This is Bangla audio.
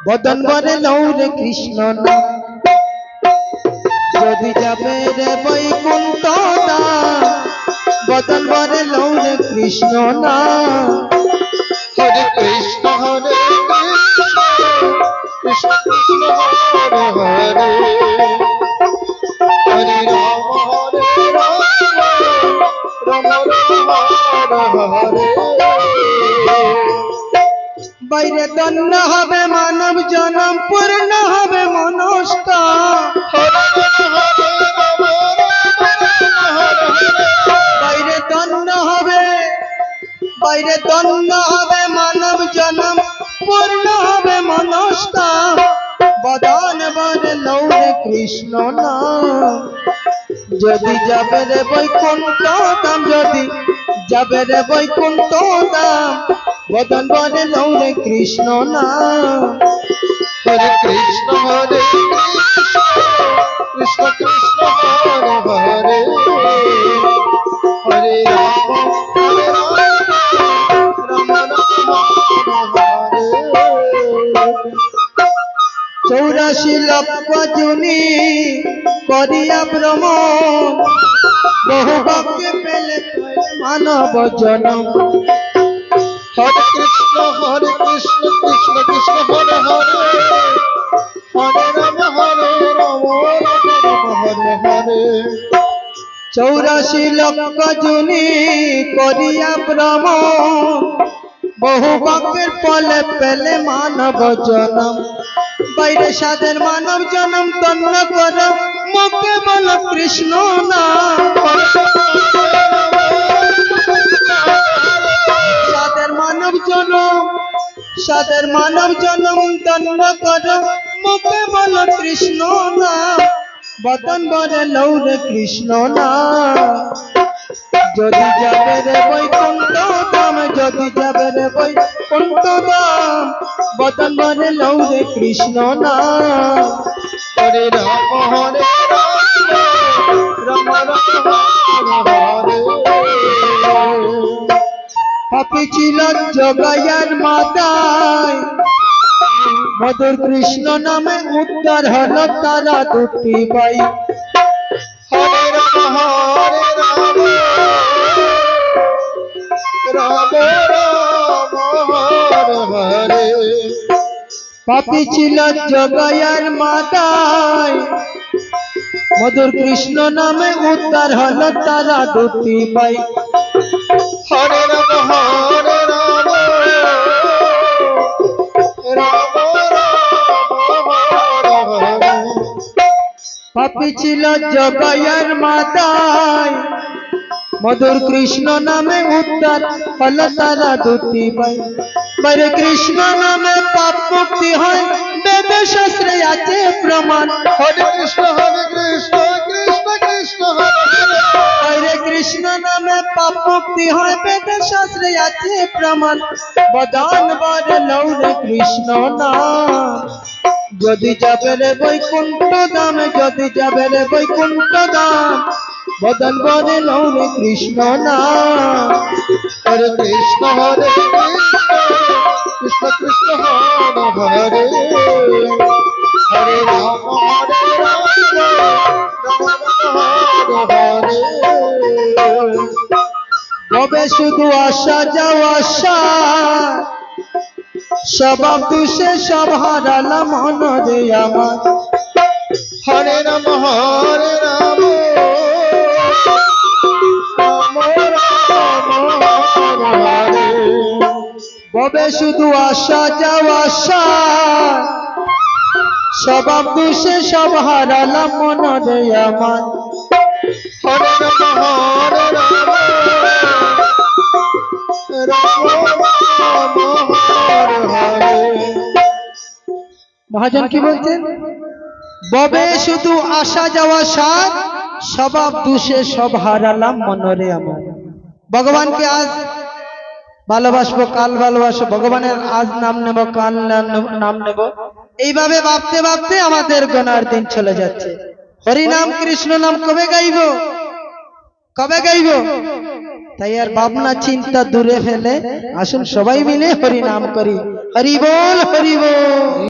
বদন বরে লৌরে কৃষ্ণ না যদি যাবে রে বৈকুণ্ঠ ধাম বদন বরে লৌরে কৃষ্ণ না হরে কৃষ্ণ কৃষ্ণ কৃষ্ণ হরে হরে হরে রাম রাম রাম হরে বাইরে দন্ন হবে মানব জনম পূর্ণ হবে মনস্কাম বাইরে দন্ন হবে মানব জনম পূর্ণ হবে মনস্কাম বদন বরে লৌরে কৃষ্ণ নাম যদি যাবে রে বৈকুণ্ঠ ধাম যদি যাবে রে বৈকুণ্ঠ ধাম বদন বরে লৌরে কৃষ্ণ নাম হরে কৃষ্ণ কৃষ্ণ কৃষ্ণ হরে হরে হরে রাম রাম হরে 84 লক্ষ জুনি করিয়া ভ্রমণ বহু ভক্তি পেলে মানব জনম হরে কৃষ্ণ কৃষ্ণ কৃষ্ণ হরে হরে হরে রাম রাম হরে হরে 84 লক্ষ জুনি করিয়া ভ্রমণ বহু ভক্তের ফলে পেলে মানব জনম বাইরে সাদের মানব জনম তন্ন কর মুখে বল কৃষ্ণ নাম সাদের মানব জনম তন্ন কর মুখে বল কৃষ্ণ নাম বদন বরে লৌরে কৃষ্ণ নাম যদি যাবে রে বৈকুণ্ঠ ধাম যদি যাবে রে বৈকুণ্ঠ ধাম বদন বরে লৌরে কৃষ্ণ নাম হরে রাম রাম হরে পাপী ছিল জগাইয়ার মাতায় মধুর কৃষ্ণ নামে উদ্ধার হলো তারা দুটি ভাই হরে রাম রাম রাম হরে পাপী ছিল জগাইয়ার মাতায় মধুর কৃষ্ণ নামে উদ্ধার হলো তারা দুটি ভাই হরে রাম রাম রাম হরে পাপী ছিল জগাইয়ার মাতায় মধুর কৃষ্ণ নামে উদ্ধার হলো তারা দুটি ভাই বরে কৃষ্ণ নামে পাপ মুক্তি হয় বেদ শাস্ত্রে আছে প্রমাণ হরে কৃষ্ণ কৃষ্ণ কৃষ্ণ হরে হরে কৃষ্ণ নামে পাপ মুক্তি হয় বেদ শাস্ত্রে আছে প্রমাণ বদন বরে লৌরে কৃষ্ণ নাম যদি যাবে রে বৈকুণ্ঠ ধাম যদি যাবে রে বৈকুণ্ঠ ধাম বদন বরে লৌরে কৃষ্ণ নাম হরে কৃষ্ণ কৃষ্ণ কৃষ্ণ হরে হরে হরে রাম রাম হরে তবে শুধু আসা যাওয়া আশা স্বভাব দুষে সব হারালাম মনরে আমার হরে রাম রাম হরে ববে শুধু আসা যাওয়া আশা স্বভাব দুষে সব হারালাম মনরে আমার হরে রাম মহাজন কি বলছেন ববে শুধু আসা যাওয়া সাথ স্বভাব দুষে সব হারালাম মনরে আমার ভগবানকে আজ ভালোবাসবো কাল ভালোবাসবো ভগবানের আজ নাম নেব কাল নাম নেব এইভাবে ভাবতে ভাবতে আমাদের গোনার দিন চলে যাচ্ছে হরি নাম কৃষ্ণ নাম কবে গাইবো তাই আর ভাবনা চিন্তা দূরে ফেলে আসুন সবাই মিলে হরি নাম করি হরি বল